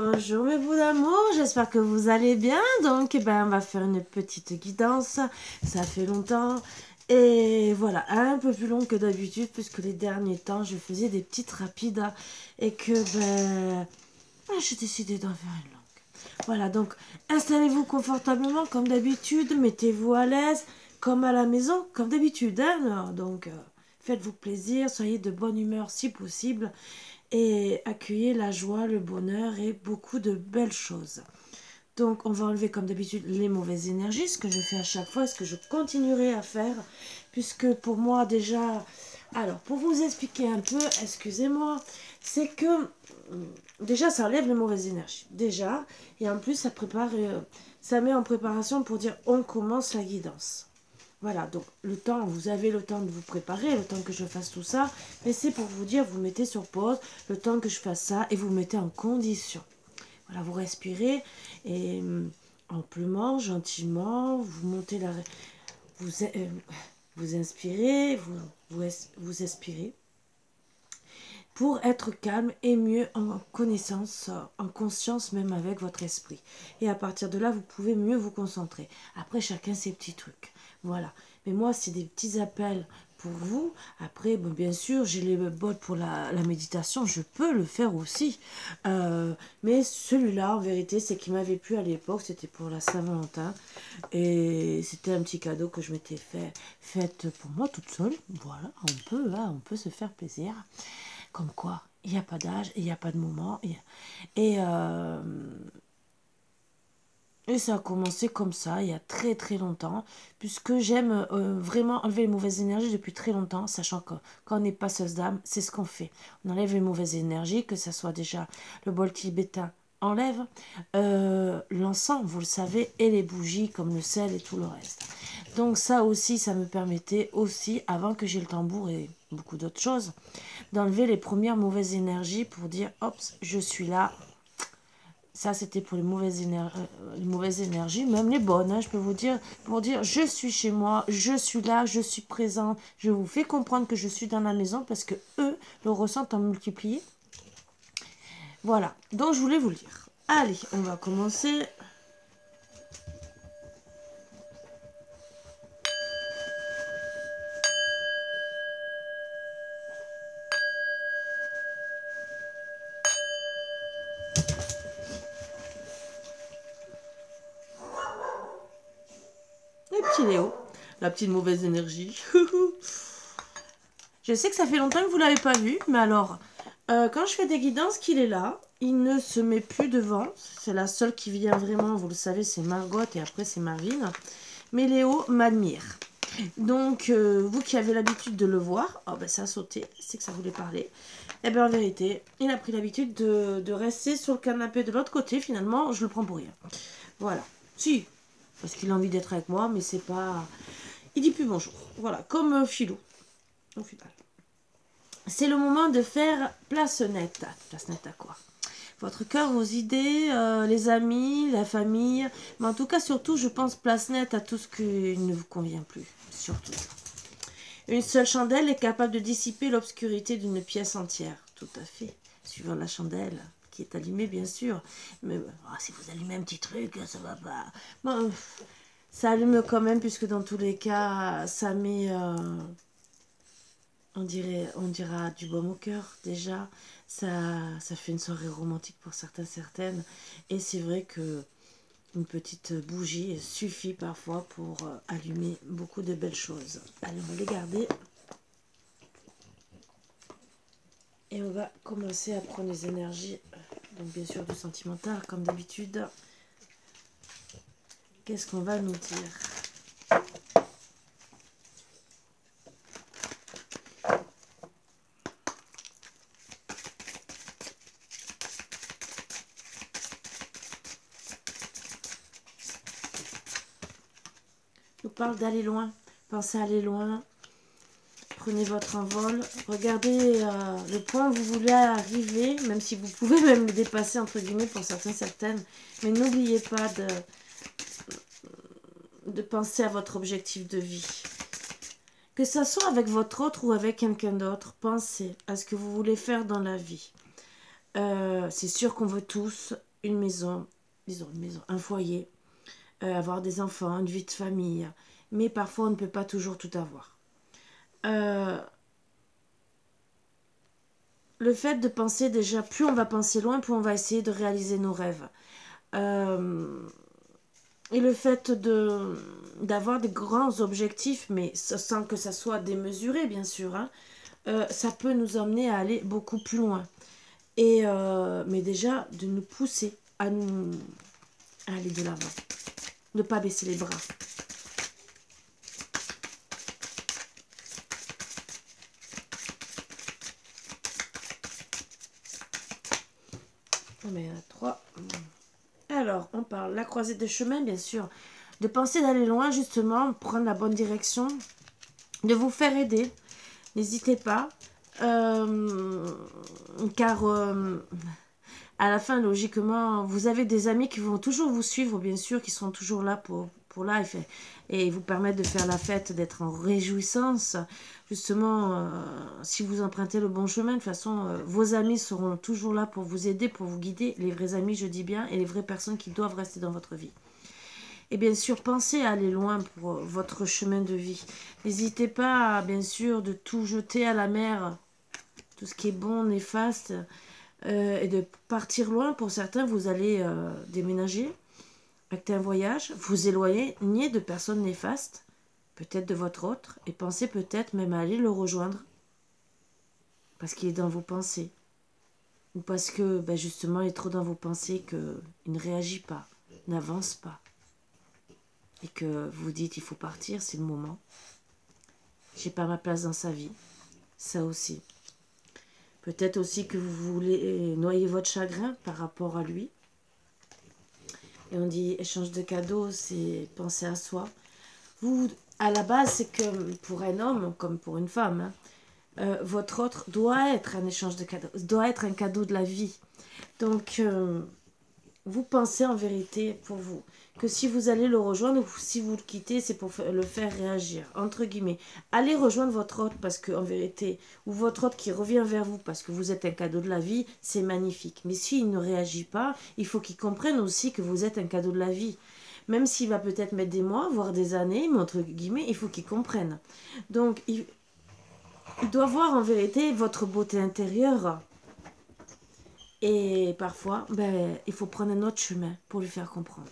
Bonjour mes bouts d'amour, j'espère que vous allez bien. Donc on va faire une petite guidance, ça fait longtemps. Et voilà, un peu plus long que d'habitude puisque les derniers temps je faisais des petites rapides et que j'ai décidé d'en faire une longue. Voilà, donc installez-vous confortablement comme d'habitude, mettez-vous à l'aise comme à la maison, comme d'habitude. Donc faites-vous plaisir, soyez de bonne humeur si possible et accueillez la joie, le bonheur et beaucoup de belles choses. Donc on va enlever comme d'habitude les mauvaises énergies, ce que je fais à chaque fois, ce que je continuerai à faire, puisque pour moi déjà... Alors pour vous expliquer un peu, excusez-moi, c'est que déjà ça enlève les mauvaises énergies, déjà, et en plus ça prépare, ça met en préparation pour dire on commence la guidance. Voilà, donc le temps, vous avez le temps de vous préparer, le temps que je fasse tout ça, mais c'est pour vous dire, vous mettez sur pause, le temps que je fasse ça, et vous mettez en condition. Voilà, vous respirez, et amplement, gentiment, vous montez la... Vous, vous inspirez, vous expirez, pour être calme et mieux en connaissance, en conscience même avec votre esprit. Et à partir de là, vous pouvez mieux vous concentrer. Après, chacun ses petits trucs. Voilà. Mais moi, c'est des petits appels pour vous. Après, bon, bien sûr, j'ai les bots pour la méditation. Je peux le faire aussi. Mais celui-là, en vérité, c'est qui m'avait plu à l'époque. C'était pour la Saint-Valentin. Et c'était un petit cadeau que je m'étais fait pour moi toute seule. Voilà, on peut se faire plaisir. Comme quoi, il n'y a pas d'âge, il n'y a pas de moment. Et ça a commencé comme ça, il y a très très longtemps, puisque j'aime vraiment enlever les mauvaises énergies depuis très longtemps, sachant que quand on est passeuse d'âme, c'est ce qu'on fait. On enlève les mauvaises énergies, que ce soit déjà le bol tibétain enlève, l'encens, vous le savez, et les bougies comme le sel et tout le reste. Donc ça aussi, ça me permettait aussi, avant que j'ai le tambour et beaucoup d'autres choses, d'enlever les premières mauvaises énergies pour dire, hop, je suis là. Ça, c'était pour les mauvaises énergies, même les bonnes, hein, je peux vous dire, pour dire, je suis chez moi, je suis là, je suis présente, je vous fais comprendre que je suis dans la maison parce que eux le ressentent en multiplié. Voilà, donc je voulais vous le dire. Allez, on va commencer. Le petit Léo, la petite mauvaise énergie. Je sais que ça fait longtemps que vous ne l'avez pas vu, mais alors, quand je fais des guidances, qu'il est là, il ne se met plus devant. C'est la seule qui vient vraiment, vous le savez, c'est Margot et après c'est Marvine. Mais Léo m'admire. Donc, vous qui avez l'habitude de le voir, oh ben ça a sauté, c'est que ça voulait parler. Et bien en vérité, il a pris l'habitude de rester sur le canapé de l'autre côté, finalement, je le prends pour rien. Voilà. Si, parce qu'il a envie d'être avec moi, mais c'est pas... Il dit plus bonjour. Voilà, comme Philou, au final. C'est le moment de faire place nette. Place nette à quoi? Votre cœur, vos idées, les amis, la famille. Mais en tout cas, surtout, je pense place nette à tout ce qui ne vous convient plus. Surtout. Une seule chandelle est capable de dissiper l'obscurité d'une pièce entière. Tout à fait. Suivant la chandelle qui est allumée, bien sûr. Mais si vous allumez un petit truc, ça va pas. Bon, ça allume quand même, puisque dans tous les cas, ça met... on dira du baume au cœur, déjà. Ça fait une soirée romantique pour certains, certaines. Et c'est vrai que une petite bougie suffit parfois pour allumer beaucoup de belles choses. Allez, on va les garder. Et on va commencer à prendre les énergies. Donc bien sûr du sentimental, comme d'habitude. Qu'est-ce qu'on va nous dire ? Nous parle d'aller loin. Pensez à aller loin. Prenez votre envol. Regardez le point où vous voulez arriver, même si vous pouvez même le dépasser, entre guillemets, pour certains, certaines. Mais n'oubliez pas de penser à votre objectif de vie. Que ce soit avec votre autre ou avec quelqu'un d'autre, pensez à ce que vous voulez faire dans la vie. C'est sûr qu'on veut tous une maison, disons une maison, un foyer, avoir des enfants, une vie de famille. Mais parfois, on ne peut pas toujours tout avoir. Le fait de penser déjà, plus on va penser loin, plus on va essayer de réaliser nos rêves. Et le fait d'avoir des grands objectifs, mais sans que ça soit démesuré, bien sûr, hein, ça peut nous emmener à aller beaucoup plus loin. Mais déjà, de nous pousser à aller de l'avant. Ne pas baisser les bras. On met à 3. Alors, on parle la croisée des chemins, bien sûr. De penser d'aller loin, justement, prendre la bonne direction. De vous faire aider. N'hésitez pas. Car à la fin, logiquement, vous avez des amis qui vont toujours vous suivre, bien sûr, qui seront toujours là pour là et vous permettre de faire la fête, d'être en réjouissance. Justement, si vous empruntez le bon chemin, de toute façon, vos amis seront toujours là pour vous aider, pour vous guider. Les vrais amis, je dis bien, et les vraies personnes qui doivent rester dans votre vie. Et bien sûr, pensez à aller loin pour votre chemin de vie. N'hésitez pas, bien sûr, de tout jeter à la mer, tout ce qui est bon, néfaste, et de partir loin. Pour certains, vous allez déménager, acter un voyage, vous éloigner de personnes néfastes, peut-être de votre autre, et pensez peut-être même à aller le rejoindre, parce qu'il est dans vos pensées, ou parce que, ben justement, il est trop dans vos pensées qu'il ne réagit pas, n'avance pas. Et que vous dites il faut partir, c'est le moment. J'ai pas ma place dans sa vie. Ça aussi. Peut-être aussi que vous voulez noyer votre chagrin par rapport à lui. Et on dit échange de cadeaux, c'est penser à soi. Vous, à la base, c'est que pour un homme comme pour une femme, hein, votre autre doit être un échange de cadeaux, doit être un cadeau de la vie. Donc, vous pensez en vérité pour vous que si vous allez le rejoindre ou si vous le quittez, c'est pour le faire réagir, entre guillemets. Allez rejoindre votre hôte parce qu'en vérité, ou votre hôte qui revient vers vous parce que vous êtes un cadeau de la vie, c'est magnifique. Mais s'il ne réagit pas, il faut qu'il comprenne aussi que vous êtes un cadeau de la vie. Même s'il va peut-être mettre des mois, voire des années, mais entre guillemets, il faut qu'il comprenne. Donc, il doit voir en vérité votre beauté intérieure. Et parfois, ben, il faut prendre un autre chemin pour lui faire comprendre.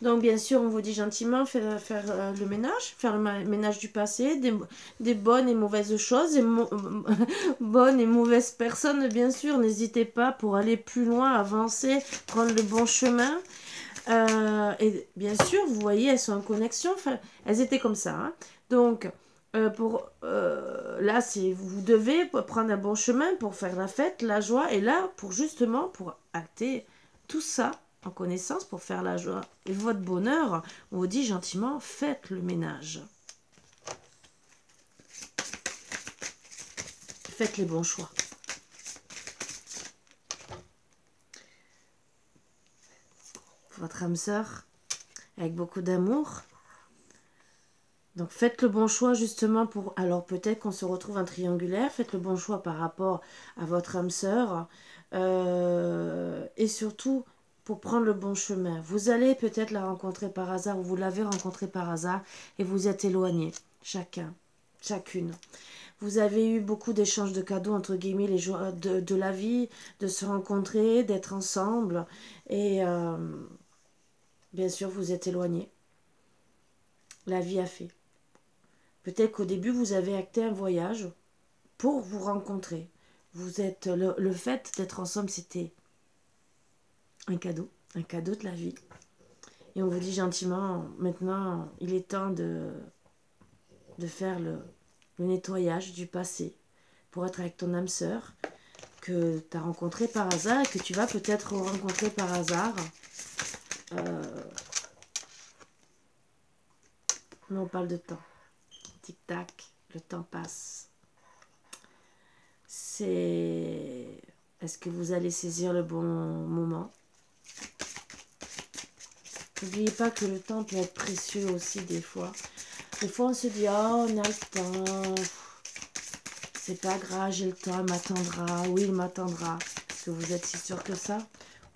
Donc, bien sûr, on vous dit gentiment faire le ménage, faire le ménage du passé, des bonnes et mauvaises choses, et bonnes et mauvaises personnes, bien sûr. N'hésitez pas pour aller plus loin, avancer, prendre le bon chemin. Et bien sûr, vous voyez, elles sont en connexion. Enfin, elles étaient comme ça. Hein. Donc, là, vous devez prendre un bon chemin pour faire la fête, la joie. Et là, pour acter tout ça, en connaissance, pour faire la joie et votre bonheur, on vous dit gentiment, faites le ménage. Faites les bons choix. Votre âme sœur, avec beaucoup d'amour. Donc faites le bon choix justement pour... Alors peut-être qu'on se retrouve en triangulaire, faites le bon choix par rapport à votre âme sœur. Et surtout... pour prendre le bon chemin. Vous allez peut-être la rencontrer par hasard ou vous l'avez rencontrée par hasard et vous êtes éloignés, chacune. Vous avez eu beaucoup d'échanges de cadeaux, entre guillemets, les joies de la vie, de se rencontrer, d'être ensemble. Et bien sûr, vous êtes éloignés. La vie a fait. Peut-être qu'au début, vous avez acté un voyage pour vous rencontrer. Vous êtes le fait d'être ensemble, c'était... un cadeau de la vie. Et on vous dit gentiment, maintenant, il est temps de faire le nettoyage du passé pour être avec ton âme sœur que tu as rencontré par hasard et que tu vas peut-être rencontrer par hasard. mais on parle de temps. Tic-tac, le temps passe. Est-ce que vous allez saisir le bon moment? N'oubliez pas que le temps peut être précieux aussi des fois. Des fois, on se dit, oh, on a le temps. C'est pas grave, j'ai le temps, il m'attendra. Oui, il m'attendra. Est-ce que vous êtes si sûr que ça?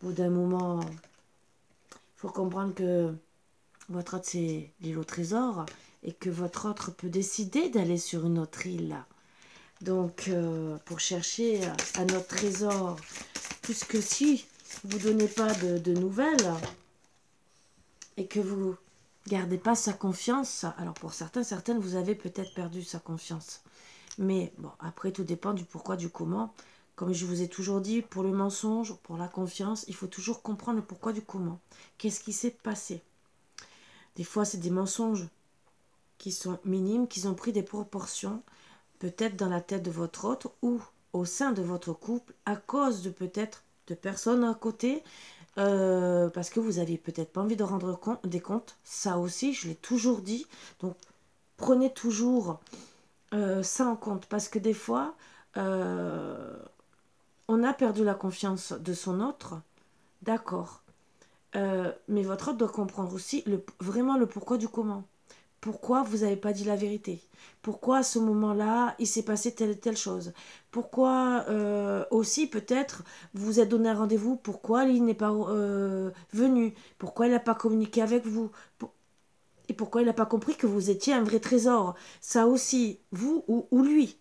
Au bout d'un moment, il faut comprendre que votre autre, c'est l'île au trésor. Et que votre autre peut décider d'aller sur une autre île. Donc, pour chercher un autre trésor, puisque si vous ne donnez pas de nouvelles et que vous gardez pas sa confiance, alors pour certains, certaines, vous avez peut-être perdu sa confiance. Mais bon, après, tout dépend du pourquoi, du comment. Comme je vous ai toujours dit, pour le mensonge, pour la confiance, il faut toujours comprendre le pourquoi du comment. Qu'est-ce qui s'est passé? Des fois, c'est des mensonges qui sont minimes, qui ont pris des proportions, peut-être dans la tête de votre hôte ou au sein de votre couple, à cause de peut-être de personnes à côté, parce que vous n'aviez peut-être pas envie de rendre des comptes. Ça aussi, je l'ai toujours dit. Donc, prenez toujours ça en compte, parce que des fois, on a perdu la confiance de son autre, d'accord. Mais votre autre doit comprendre aussi vraiment le pourquoi du comment. Pourquoi vous n'avez pas dit la vérité? Pourquoi à ce moment-là, il s'est passé telle et telle chose? Pourquoi aussi peut-être vous vous êtes donné un rendez-vous? Pourquoi il n'est pas venu? Pourquoi il n'a pas communiqué avec vous? Et pourquoi il n'a pas compris que vous étiez un vrai trésor? Ça aussi, vous ou lui.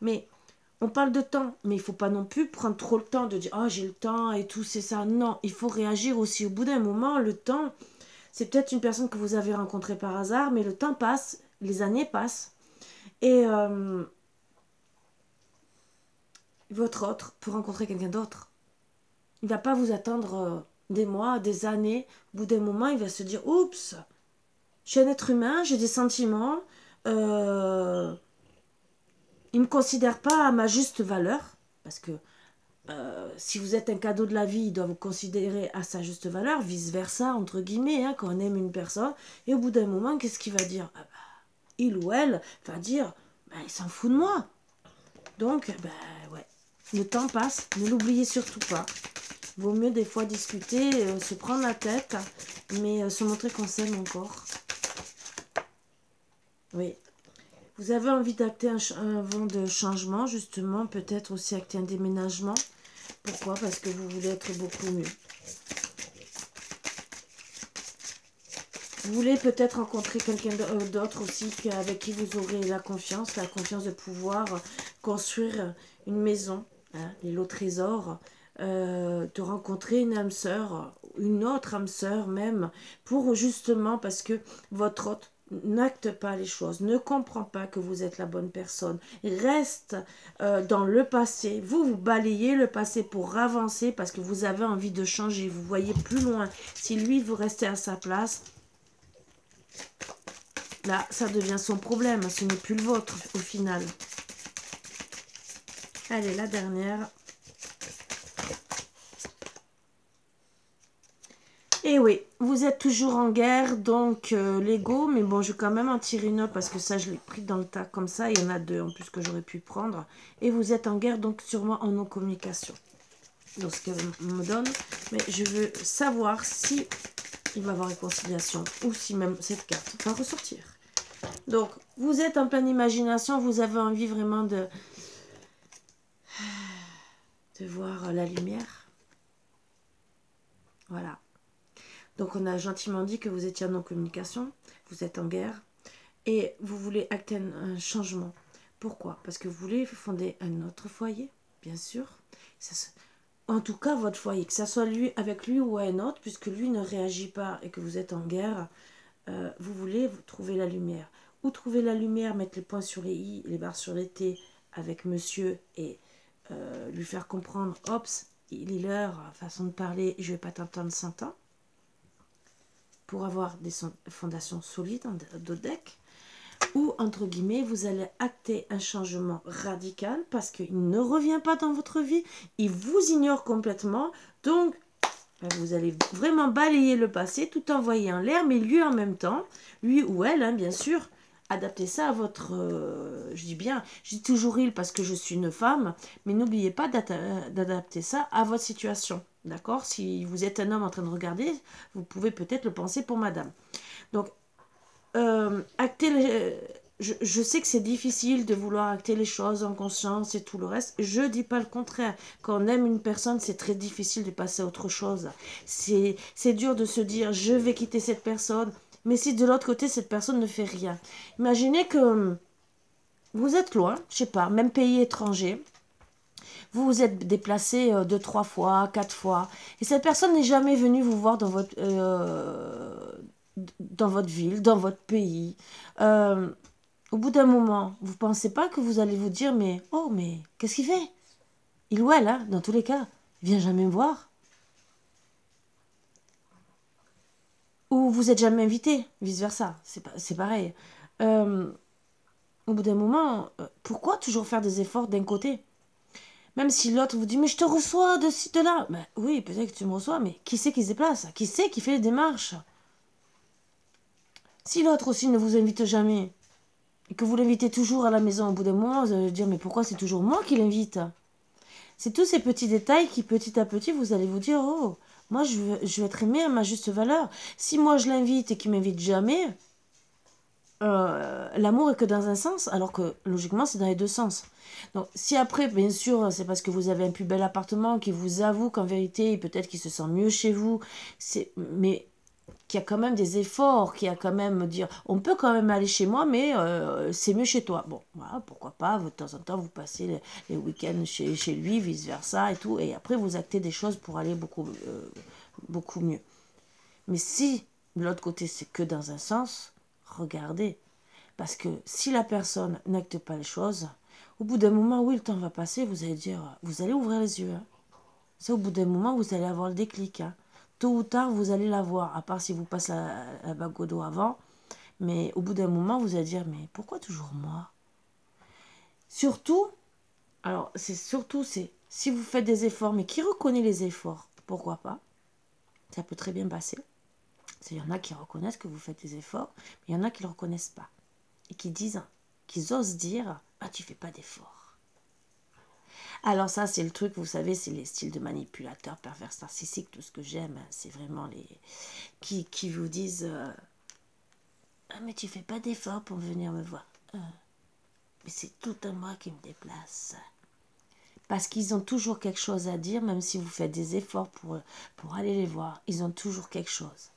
Mais on parle de temps, mais il ne faut pas non plus prendre trop le temps de dire « Ah, j'ai le temps et tout, c'est ça ». Non, il faut réagir aussi. Au bout d'un moment, le temps... C'est peut-être une personne que vous avez rencontrée par hasard, mais le temps passe, les années passent. Et votre autre peut rencontrer quelqu'un d'autre. Il ne va pas vous attendre des mois, des années. Au bout d'un moment, il va se dire, oups, je suis un être humain, j'ai des sentiments. Il ne me considère pas à ma juste valeur. Parce que si vous êtes un cadeau de la vie, il doit vous considérer à sa juste valeur, vice-versa, entre guillemets, hein, quand on aime une personne. Et au bout d'un moment, qu'est-ce qu'il va dire? Il ou elle va dire, il s'en fout de moi. Donc, ouais, le temps passe, ne l'oubliez surtout pas. Vaut mieux des fois discuter, se prendre la tête, mais se montrer qu'on s'aime encore. Oui. Vous avez envie d'acter un vent de changement, justement, peut-être aussi acter un déménagement. Pourquoi? Parce que vous voulez être beaucoup mieux. Vous voulez peut-être rencontrer quelqu'un d'autre aussi avec qui vous aurez la confiance de pouvoir construire une maison, hein, l'île au trésor, de rencontrer une âme sœur, une autre âme sœur même, pour justement, parce que votre hôte n'acte pas les choses, ne comprend pas que vous êtes la bonne personne, reste dans le passé, vous balayez le passé pour avancer parce que vous avez envie de changer, vous voyez plus loin. Si lui, vous restez à sa place, là, ça devient son problème, ce n'est plus le vôtre au final. Allez, la dernière. Et oui, vous êtes toujours en guerre, donc l'ego, mais bon, je vais quand même en tirer une autre parce que ça, je l'ai pris dans le tas comme ça. Il y en a deux en plus que j'aurais pu prendre. Et vous êtes en guerre, donc sûrement en non-communication. Donc, ce qu'elle me donne. Mais je veux savoir si il va y avoir réconciliation ou si même cette carte va ressortir. Donc, vous êtes en pleine imagination, vous avez envie vraiment de voir la lumière. Voilà. Donc, on a gentiment dit que vous étiez en non-communication, vous êtes en guerre, et vous voulez acter un changement. Pourquoi? Parce que vous voulez fonder un autre foyer, bien sûr. En tout cas, votre foyer, que ce soit lui, avec lui ou un autre, puisque lui ne réagit pas et que vous êtes en guerre, vous voulez trouver la lumière. Ou trouver la lumière, mettre les points sur les i, les barres sur les t avec monsieur et lui faire comprendre, ops, il est l'heure, façon de parler, je ne vais pas t'entendre 100 ans. Pour avoir des fondations solides en deck, ou entre guillemets, vous allez acter un changement radical parce qu'il ne revient pas dans votre vie, il vous ignore complètement, donc Ben, vous allez vraiment balayer le passé, tout envoyer en l'air, mais lui en même temps, lui ou elle, hein, bien sûr, adaptez ça à votre... je dis bien, je dis toujours il parce que je suis une femme, mais n'oubliez pas d'adapter ça à votre situation. D'accord? Si vous êtes un homme en train de regarder, vous pouvez peut-être le penser pour madame. Donc, acter je sais que c'est difficile de vouloir acter les choses en conscience et tout le reste. Je dis pas le contraire. Quand on aime une personne, c'est très difficile de passer à autre chose. C'est dur de se dire, je vais quitter cette personne. Mais si de l'autre côté, cette personne ne fait rien. Imaginez que vous êtes loin, je sais pas, même pays étranger. Vous vous êtes déplacé 2, 3 fois, 4 fois. Et cette personne n'est jamais venue vous voir dans votre ville, dans votre pays. Au bout d'un moment, vous pensez pas que vous allez vous dire, mais oh, mais qu'est-ce qu'il fait? Il ou elle, hein, dans tous les cas, il vient jamais me voir. Ou vous êtes jamais invité, vice-versa, c'est pareil. Au bout d'un moment, pourquoi toujours faire des efforts d'un côté? Même si l'autre vous dit, mais je te reçois de ci, de là. Ben, oui, peut-être que tu me reçois, mais qui c'est qui se déplace? Qui c'est qui fait les démarches? Si l'autre aussi ne vous invite jamais, et que vous l'invitez toujours à la maison, au bout d'un moment, vous allez dire, mais pourquoi c'est toujours moi qui l'invite? C'est tous ces petits détails qui, petit à petit, vous allez vous dire, oh, moi, je vais être aimé à ma juste valeur. Si moi, je l'invite et qu'il m'invite jamais, l'amour est que dans un sens, alors que, logiquement, c'est dans les deux sens. Donc, si après, bien sûr, c'est parce que vous avez un plus bel appartement, qui vous avoue qu'en vérité, peut-être qu'il se sent mieux chez vous, mais qu'il y a quand même des efforts, qu'il y a quand même dire, on peut quand même aller chez moi, mais c'est mieux chez toi. Bon, voilà, pourquoi pas, de temps en temps, vous passez les week-ends chez lui, vice-versa et tout, et après, vous actez des choses pour aller beaucoup mieux. Mais si, de l'autre côté, c'est que dans un sens, regardez. Parce que si la personne n'acte pas les choses, au bout d'un moment, oui, le temps va passer, vous allez dire, vous allez ouvrir les yeux. Hein. C'est au bout d'un moment, vous allez avoir le déclic. Hein. Tôt ou tard, vous allez l'avoir, à part si vous passez la bague au dos avant. Mais au bout d'un moment, vous allez dire, mais pourquoi toujours moi? Surtout, alors, c'est si vous faites des efforts, mais qui reconnaît les efforts? Pourquoi pas? Ça peut très bien passer. Il y en a qui reconnaissent que vous faites des efforts, mais il y en a qui ne le reconnaissent pas. Et qu'ils osent dire, ah, tu fais pas d'efforts. Alors ça, c'est le truc, vous savez, c'est les styles de manipulateurs, pervers, narcissiques, tout ce que j'aime. C'est vraiment les qui vous disent, ah, mais tu fais pas d'efforts pour venir me voir. Mais c'est tout à moi qui me déplace. Parce qu'ils ont toujours quelque chose à dire, même si vous faites des efforts pour aller les voir. Ils ont toujours quelque chose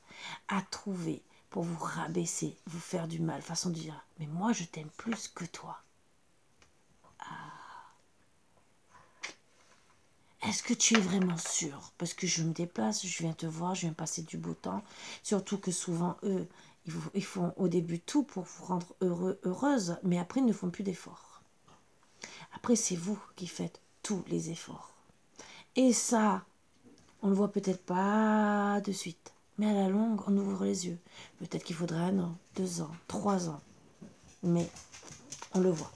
à trouver pour vous rabaisser, vous faire du mal. Façon de dire, mais moi je t'aime plus que toi. Est-ce que tu es vraiment sûr? Parce que je me déplace, je viens te voir, je viens passer du beau temps. Surtout que souvent, eux, ils font au début tout pour vous rendre heureuse, mais après, ils ne font plus d'efforts. Après, c'est vous qui faites tous les efforts. Et ça, on ne le voit peut-être pas de suite. Mais à la longue, on ouvre les yeux. Peut-être qu'il faudra 1 an, 2 ans, 3 ans. Mais on le voit.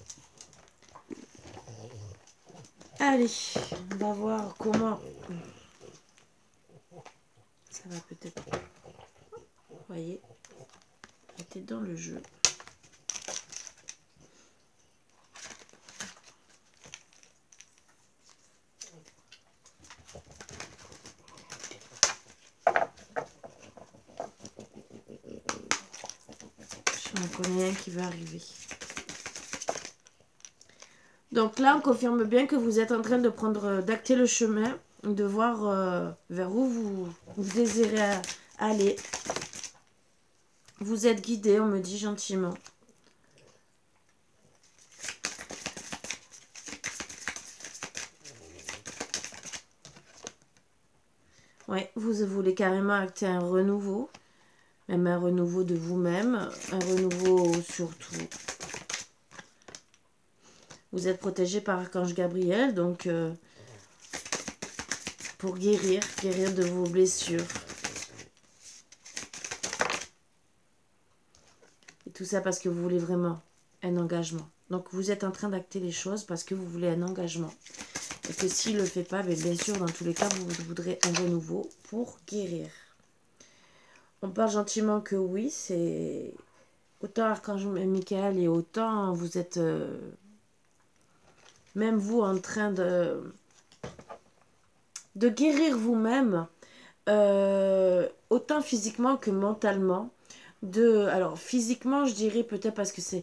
Allez, on va voir comment ça va peut-être. Vous voyez, j'étais dans le jeu. J'en connais un qui va arriver. Donc là, on confirme bien que vous êtes en train de d'acter le chemin, de voir vers où vous désirez aller. Vous êtes guidé, on me dit gentiment. Ouais, vous voulez carrément acter un renouveau, même un renouveau de vous-même, un renouveau surtout. Vous êtes protégé par Archange Gabriel, donc pour guérir de vos blessures. Et tout ça parce que vous voulez vraiment un engagement. Donc vous êtes en train d'acter les choses parce que vous voulez un engagement. Et que s'il ne le fait pas, bien sûr, dans tous les cas, vous voudrez un renouveau pour guérir. On parle gentiment que oui, c'est autant Archange Michael et autant vous êtes, même vous, en train de guérir vous-même, autant physiquement que mentalement. Alors, physiquement, je dirais peut-être parce que c'est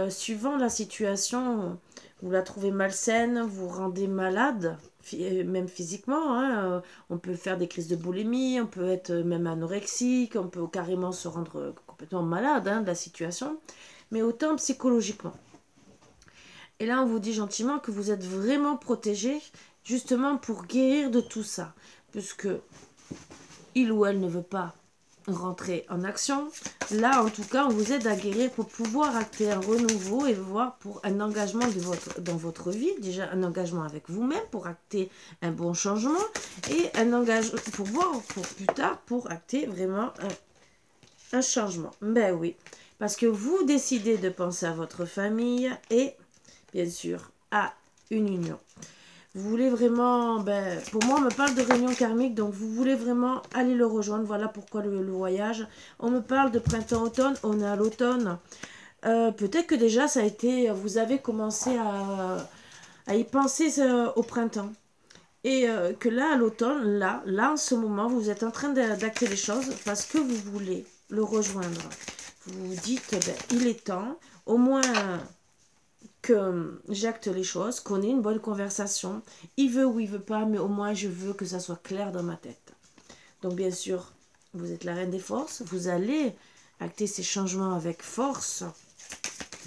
suivant la situation, vous la trouvez malsaine, vous rendez malade, même physiquement. Hein, on peut faire des crises de boulimie, on peut être même anorexique, on peut carrément se rendre complètement malade de la situation, mais autant psychologiquement. Et là, on vous dit gentiment que vous êtes vraiment protégé, justement pour guérir de tout ça, puisque il ou elle ne veut pas rentrer en action. Là, en tout cas, on vous aide à guérir pour pouvoir acter un renouveau et voir pour un engagement dans votre vie. Déjà, un engagement avec vous-même pour acter un bon changement et un engagement pour voir pour plus tard pour acter vraiment un changement. Ben oui, parce que vous décidez de penser à votre famille et bien sûr à une union. Vous voulez vraiment, pour moi, on me parle de réunion karmique, donc vous voulez vraiment aller le rejoindre. Voilà pourquoi le voyage. On me parle de printemps-automne, on est à l'automne. Peut-être que déjà, ça a été, vous avez commencé à y penser au printemps. Et que là, à l'automne, là, en ce moment, vous êtes en train d'acter les choses parce que vous voulez le rejoindre. Vous vous dites, il est temps, au moins que j'acte les choses, qu'on ait une bonne conversation. Il veut ou il veut pas, mais au moins je veux que ça soit clair dans ma tête. Donc bien sûr, vous êtes la reine des forces, vous allez acter ces changements avec force,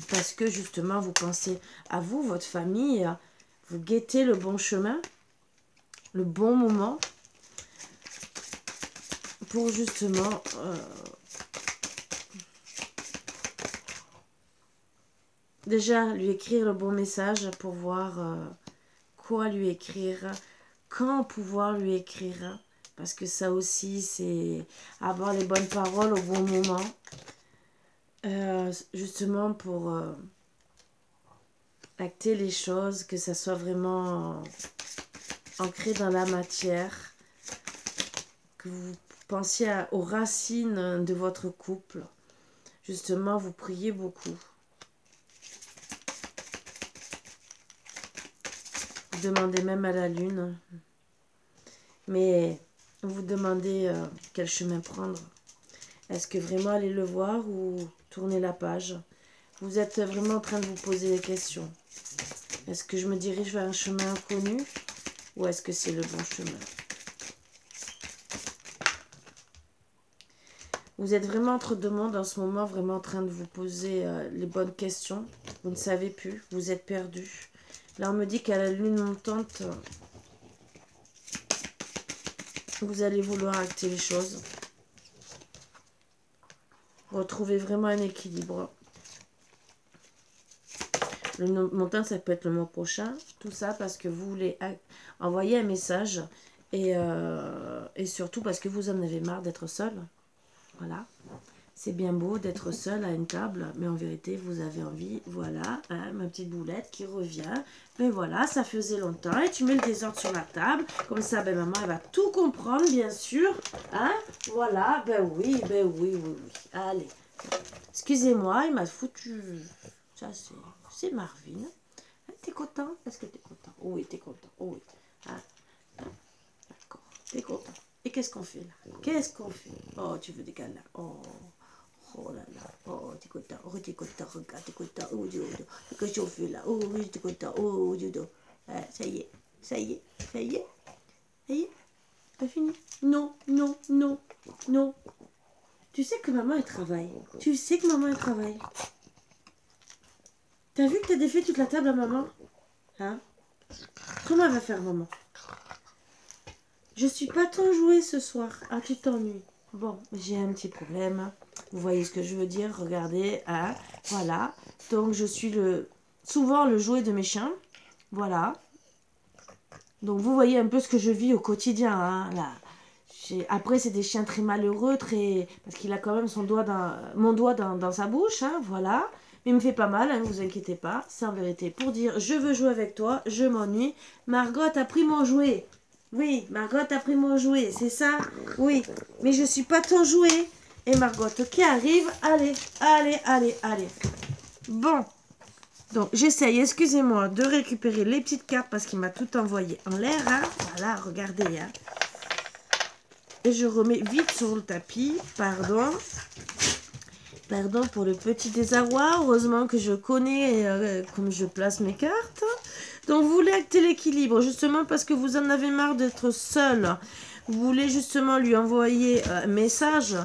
parce que justement vous pensez à vous, votre famille, vous guettez le bon chemin, le bon moment, pour justement déjà lui écrire le bon message pour voir quoi lui écrire, quand pouvoir lui écrire, parce que ça aussi c'est avoir les bonnes paroles au bon moment, justement pour acter les choses, que ça soit vraiment ancré dans la matière, que vous pensiez aux racines de votre couple, justement vous priez beaucoup. Demandez même à la lune, mais vous demandez quel chemin prendre. Est-ce que vraiment aller le voir ou tourner la page? Vous êtes vraiment en train de vous poser des questions. Est-ce que je me dirige vers un chemin inconnu ou est-ce que c'est le bon chemin? Vous êtes vraiment entre deux mondes en ce moment, vraiment en train de vous poser les bonnes questions. Vous ne savez plus, vous êtes perdu. Là, on me dit qu'à la lune montante, vous allez vouloir acter les choses. Retrouver vraiment un équilibre. Le montant, ça peut être le mois prochain. Tout ça parce que vous voulez envoyer un message. Et surtout parce que vous en avez marre d'être seul. Voilà. C'est bien beau d'être seul à une table, mais en vérité, vous avez envie, voilà, hein, ma petite boulette qui revient. Ben voilà, ça faisait longtemps. Et tu mets le désordre sur la table. Comme ça, maman, elle va tout comprendre, bien sûr. Hein, voilà, ben oui, oui. Allez. Excusez-moi, il m'a foutu... Ça, c'est Marvin. Hein, t'es content? Est-ce que t'es content? Oui, t'es content. Oui. Hein, d'accord, t'es content. Et qu'est-ce qu'on fait là? Qu'est-ce qu'on fait? Oh, tu veux des câlins? Oh là là, oh, t'es content, regarde, t'es content, oh, qu'est-ce qu'on fait là? Oh, oui, t'es content, oh, ça y est, t'as fini? Non. Tu sais que maman, elle travaille. T'as vu que t'as défait toute la table à maman? Hein? Comment elle va faire, maman? Je suis pas ton jouet ce soir. Ah, tu t'ennuies. Bon, j'ai un petit problème. Vous voyez ce que je veux dire? Regardez, hein, voilà. Donc, je suis souvent le jouet de mes chiens. Voilà. Donc, vous voyez un peu ce que je vis au quotidien. Hein, là. Après, c'est des chiens très malheureux, parce qu'il a quand même mon doigt dans sa bouche. Hein, voilà. Il me fait pas mal, hein, vous inquiétez pas. C'est en vérité pour dire, je veux jouer avec toi, je m'ennuie. Margot a pris mon jouet. Oui, Margot a pris mon jouet, c'est ça? Oui, mais je suis pas ton jouet. Et Margot qui arrive, allez, allez, allez, allez. Bon, donc j'essaye, excusez-moi, de récupérer les petites cartes parce qu'il m'a tout envoyé en l'air. Hein. Voilà, regardez. Hein. Et je remets vite sur le tapis, pardon. Pardon pour le petit désarroi. Heureusement que je connais comme je place mes cartes. Donc, vous voulez acter l'équilibre, justement parce que vous en avez marre d'être seul. Vous voulez justement lui envoyer un message.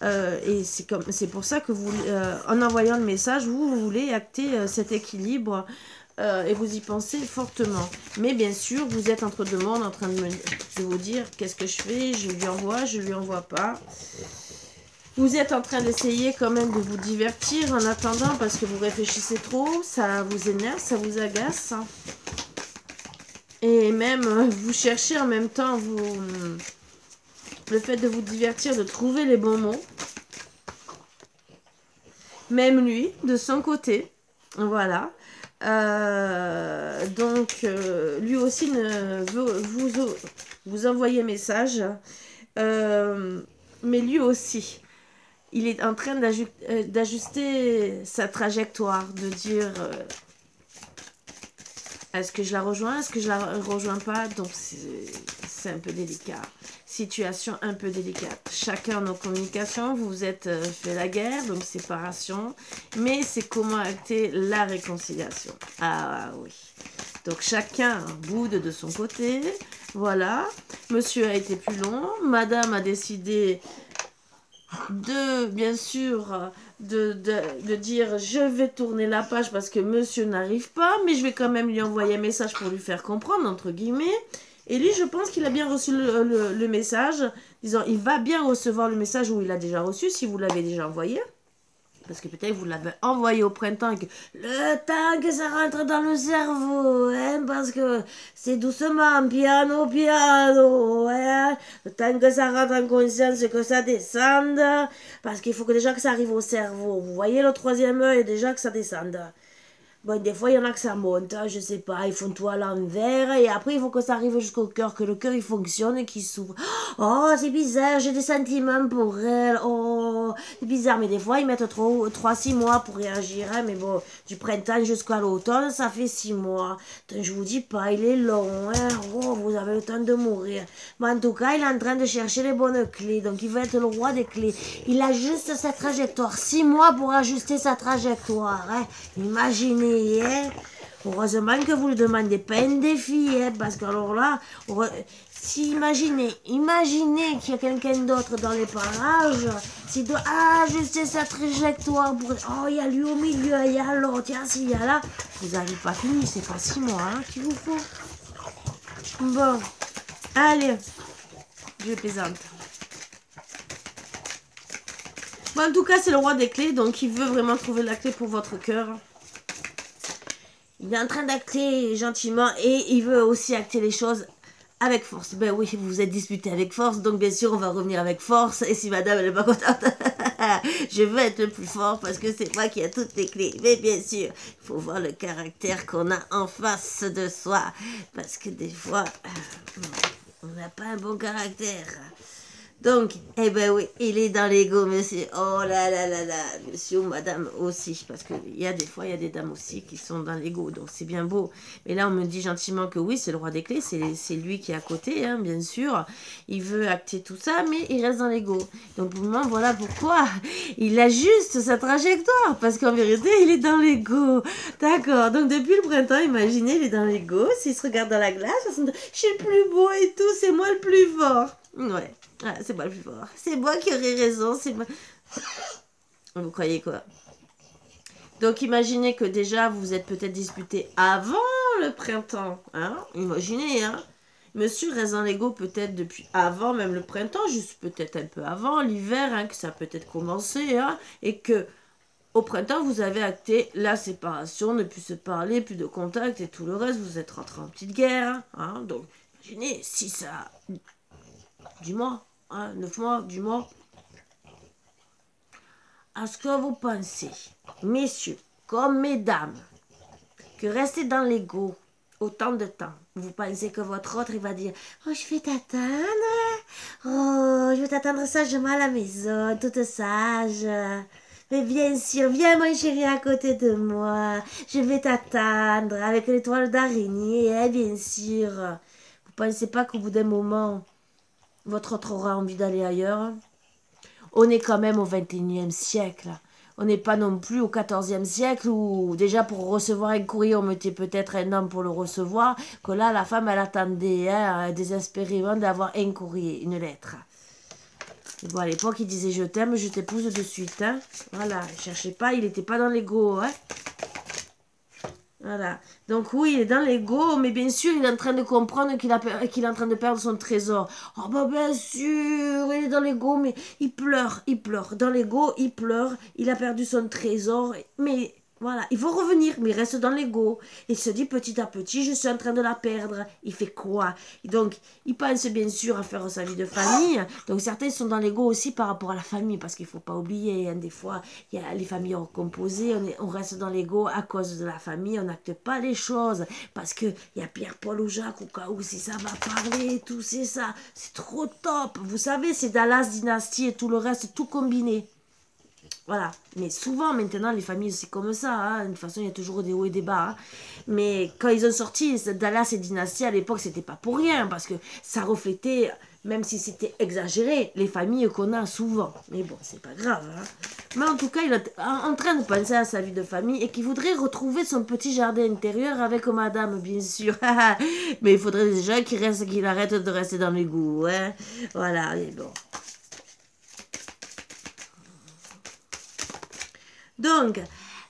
Et c'est pour ça que vous, en envoyant le message, vous voulez acter cet équilibre. Et vous y pensez fortement. Mais bien sûr, vous êtes entre deux mondes en train de vous dire qu'est-ce que je fais, je lui envoie pas. Vous êtes en train d'essayer quand même de vous divertir en attendant parce que vous réfléchissez trop, ça vous énerve, ça vous agace. Et même vous cherchez en même temps le fait de vous divertir, de trouver les bons mots. Même lui, de son côté. Voilà. Donc, lui aussi ne veut vous envoyer message. Mais lui aussi. Il est en train d'ajuster sa trajectoire, de dire est-ce que je la rejoins, est-ce que je la rejoins pas. Donc c'est un peu délicat. Situation un peu délicate. Chacun nos communications, vous vous êtes fait la guerre, donc séparation. Mais c'est comment acter la réconciliation. Ah oui. Donc chacun boude de son côté. Voilà. Monsieur a été plus long. Madame a décidé bien sûr, de dire je vais tourner la page parce que monsieur n'arrive pas, mais je vais quand même lui envoyer un message pour lui faire comprendre, entre guillemets. Et lui, je pense qu'il a bien reçu le message, disons, il va bien recevoir le message où il a déjà reçu, si vous l'avez déjà envoyé. Parce que peut-être vous l'avez envoyé au printemps et que le temps que ça rentre dans le cerveau, hein, parce que c'est doucement, piano, piano, hein, le temps que ça rentre en conscience et que ça descende, parce qu'il faut que déjà que ça arrive au cerveau. Vous voyez le troisième œil, déjà que ça descende. Bon, des fois, il y en a que ça monte, hein, je sais pas, ils font tout à l'envers, et après, il faut que ça arrive jusqu'au cœur, que le cœur, il fonctionne et qu'il s'ouvre. Oh, c'est bizarre, j'ai des sentiments pour elle, oh, c'est bizarre, mais des fois, ils mettent 3-6 mois pour réagir, hein, mais bon, du printemps jusqu'à l'automne, ça fait 6 mois. Donc, je vous dis pas, il est long, hein, oh, vous avez le temps de mourir. Mais en tout cas, il est en train de chercher les bonnes clés, donc il va être le roi des clés. Il ajuste sa trajectoire, 6 mois pour ajuster sa trajectoire, hein, imaginez. Heureusement que vous ne demandez pas un défi, hein, parce que alors là, si imaginez qu'il y a quelqu'un d'autre dans les parages, s'il doit ajuster sa trajectoire pour... Oh, il y a lui au milieu, il y a l'autre, il y a ci, il y a là. Vous n'avez pas fini, c'est pas 6 mois hein, qu'il vous faut. Bon, allez, je plaisante. Bon, en tout cas, c'est le roi des clés, donc il veut vraiment trouver la clé pour votre cœur. Il est en train d'acter gentiment et il veut aussi acter les choses avec force. Ben oui, vous vous êtes disputé avec force, donc bien sûr, on va revenir avec force. Et si madame, elle n'est pas contente, je veux être le plus fort parce que c'est moi qui ai toutes les clés. Mais bien sûr, il faut voir le caractère qu'on a en face de soi. Parce que des fois, on n'a pas un bon caractère. Donc, eh ben oui, il est dans l'ego, monsieur. Oh là là là là, monsieur ou madame aussi. Parce qu'il y a des fois, il y a des dames aussi qui sont dans l'ego. Donc, c'est bien beau. Mais là, on me dit gentiment que oui, c'est le roi des clés. C'est lui qui est à côté, hein, bien sûr. Il veut acter tout ça, mais il reste dans l'ego. Donc, pour le moment, voilà pourquoi il ajuste sa trajectoire. Parce qu'en vérité, il est dans l'ego. D'accord. Donc, depuis le printemps, imaginez, il est dans l'ego. S'il se regarde dans la glace, je suis le plus beau et tout. C'est moi le plus fort. Ouais. Ah, c'est moi le plus fort. C'est moi qui aurais raison. C'est moi. Vous croyez quoi? Donc imaginez que déjà vous êtes peut-être disputé avant le printemps. Hein? Imaginez, hein? Monsieur reste dans l'ego peut-être depuis avant même le printemps, juste peut-être un peu avant l'hiver, hein, que ça a peut-être commencé, hein, et que au printemps vous avez acté la séparation, ne plus se parler, plus de contact et tout le reste. Vous êtes rentré en petite guerre. Hein? Donc imaginez si ça... 10 mois. 9 mois, 10 mois. À ce que vous pensez, messieurs, comme mesdames, que rester dans l'ego autant de temps, vous pensez que votre autre, il va dire « Oh, je vais t'attendre. Oh, je vais t'attendre sagement à la maison, toute sage. Mais bien sûr, viens mon chéri à côté de moi. Je vais t'attendre avec l'étoile d'araignée, hein, bien sûr. » Vous pensez pas qu'au bout d'un moment, votre autre aura envie d'aller ailleurs? On est quand même au 21e siècle. On n'est pas non plus au 14e siècle où déjà pour recevoir un courrier, on mettait peut-être un homme pour le recevoir, que là, la femme, elle attendait hein, désespérément d'avoir un courrier, une lettre. Et bon, à l'époque, il disait je t'aime, je t'épouse de suite. Hein. Voilà, ne cherchez pas, il n'était pas dans l'ego. Hein. Voilà. Donc oui, il est dans l'ego, mais bien sûr, il est en train de comprendre qu'il est en train de perdre son trésor. Oh bah bien sûr, il est dans l'ego, mais il pleure, il pleure. Dans l'ego, il pleure, il a perdu son trésor, mais voilà, il faut revenir, mais il reste dans l'ego. Il se dit petit à petit, je suis en train de la perdre. Il fait quoi? Donc, il pense bien sûr à faire sa vie de famille. Donc certains sont dans l'ego aussi par rapport à la famille, parce qu'il ne faut pas oublier, hein, des fois, il y a les familles recomposées, on reste dans l'ego à cause de la famille, on n'acte pas les choses, parce qu'il y a Pierre-Paul ou Jacques, au cas où si ça va parler, tout c'est ça, c'est trop top. Vous savez, c'est Dallas Dynasty et tout le reste, tout combiné. Voilà, mais souvent maintenant les familles c'est comme ça, hein. De toute façon il y a toujours des hauts et des bas. Hein. Mais quand ils ont sorti Dallas et Dynasty à l'époque c'était pas pour rien parce que ça reflétait, même si c'était exagéré, les familles qu'on a souvent. Mais bon, c'est pas grave. Hein. Mais en tout cas il est en train de penser à sa vie de famille et qu'il voudrait retrouver son petit jardin intérieur avec madame bien sûr. Mais il faudrait déjà qu'il arrête de rester dans l'égout. Hein. Voilà, mais bon. Donc,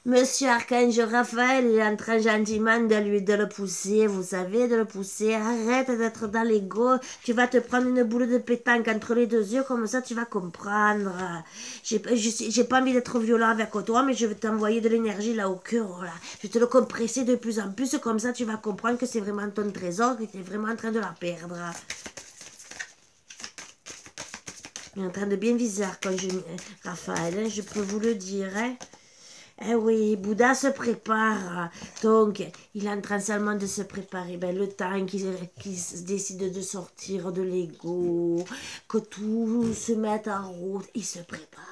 Monsieur Archange Raphaël est en train gentiment de le pousser, vous savez, de le pousser. Arrête d'être dans l'ego, tu vas te prendre une boule de pétanque entre les deux yeux, comme ça tu vas comprendre. J'ai pas envie d'être violent avec toi, mais je vais t'envoyer de l'énergie là au cœur, là. Je vais te le compresser de plus en plus, comme ça tu vas comprendre que c'est vraiment ton trésor, que tu es vraiment en train de la perdre. Il est en train de bien viser Archange Raphaël, hein, je peux vous le dire, hein. Eh oui, Bouddha se prépare. Donc, il est en train seulement de se préparer. Ben, le temps qu'il décide de sortir de l'ego, que tout se mette en route, il se prépare.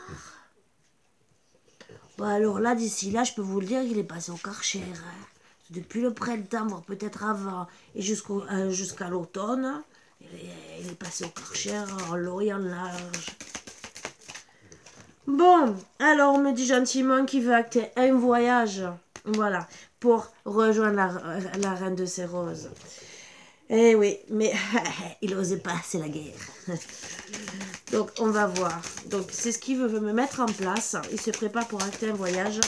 Bon, alors là, d'ici là, je peux vous le dire, il est passé au Karcher. Hein. Depuis le printemps, voire peut-être avant, et jusqu'à l'automne, il est passé au Karcher en long et en large. Bon, alors on me dit gentiment qu'il veut acter un voyage, voilà, pour rejoindre la reine de ces roses. Eh oui, mais il n'osait pas, c'est la guerre. Donc on va voir. Donc c'est ce qu'il veut me mettre en place. Il se prépare pour acter un voyage.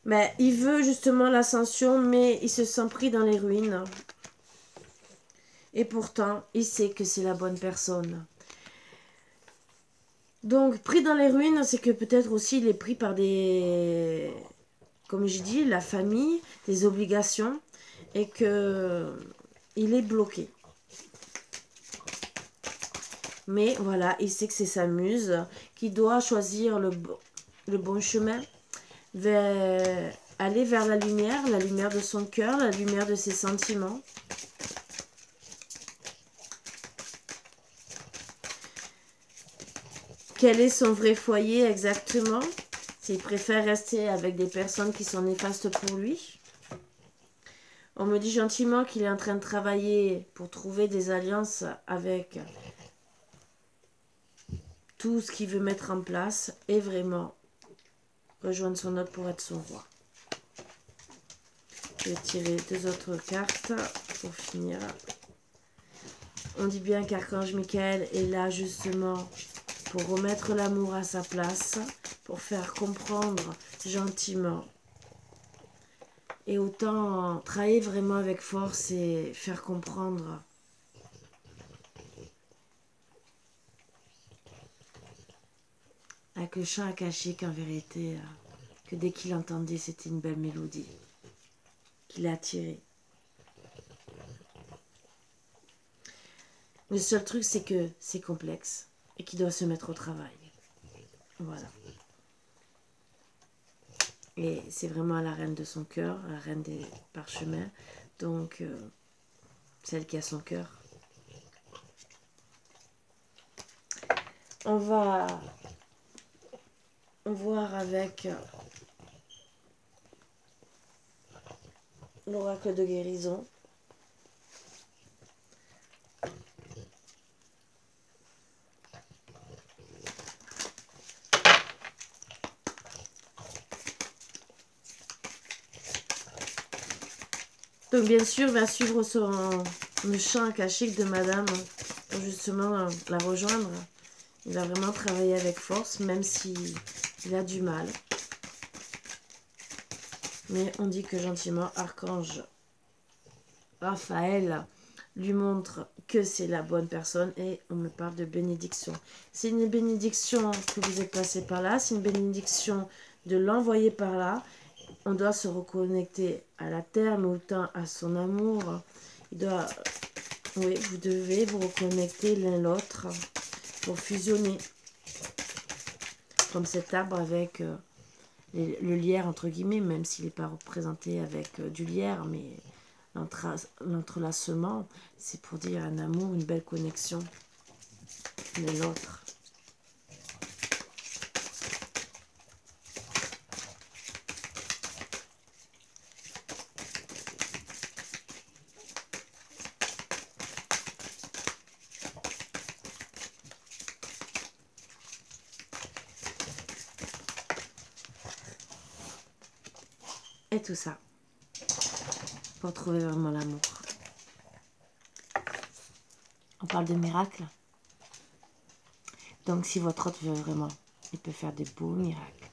Mais il veut justement l'ascension, mais il se sent pris dans les ruines. Et pourtant, il sait que c'est la bonne personne. Donc, pris dans les ruines, c'est que peut-être aussi il est pris par des, comme je dis, la famille, des obligations, et que il est bloqué. Mais voilà, il sait que c'est sa muse, qui doit choisir le bon chemin, aller vers la lumière de son cœur, la lumière de ses sentiments. Quel est son vrai foyer exactement? S'il préfère rester avec des personnes qui sont néfastes pour lui. On me dit gentiment qu'il est en train de travailler pour trouver des alliances avec tout ce qu'il veut mettre en place et vraiment rejoindre son hôte pour être son roi. Je vais tirer 2 autres cartes pour finir. On dit bien qu'Archange Michael est là justement pour remettre l'amour à sa place, pour faire comprendre gentiment. Et autant travailler vraiment avec force et faire comprendre avec le chant akashique en vérité, que dès qu'il entendait, c'était une belle mélodie qui l'a attiré. Le seul truc, c'est que c'est complexe et qu'il doit se mettre au travail. Voilà. Et c'est vraiment la reine de son cœur, la reine des parchemins. Donc, celle qui a son cœur. On va voir avec l'oracle de guérison. Donc bien sûr, va suivre le champ akashique de madame pour justement la rejoindre. Il va vraiment travailler avec force, même s'il a du mal. Mais on dit que gentiment, Archange Raphaël lui montre que c'est la bonne personne et on me parle de bénédiction. C'est une bénédiction que vous êtes passé par là, c'est une bénédiction de l'envoyer par là. On doit se reconnecter à la terre, mais autant à son amour. Oui, vous devez vous reconnecter l'un l'autre pour fusionner. Comme cet arbre avec le lierre, entre guillemets, même s'il n'est pas représenté avec du lierre, mais l'entrelacement, c'est pour dire un amour, une belle connexion l'un l'autre. Et tout ça pour trouver vraiment l'amour. On parle de miracle. Donc si votre hôte veut vraiment, il peut faire des beaux miracles.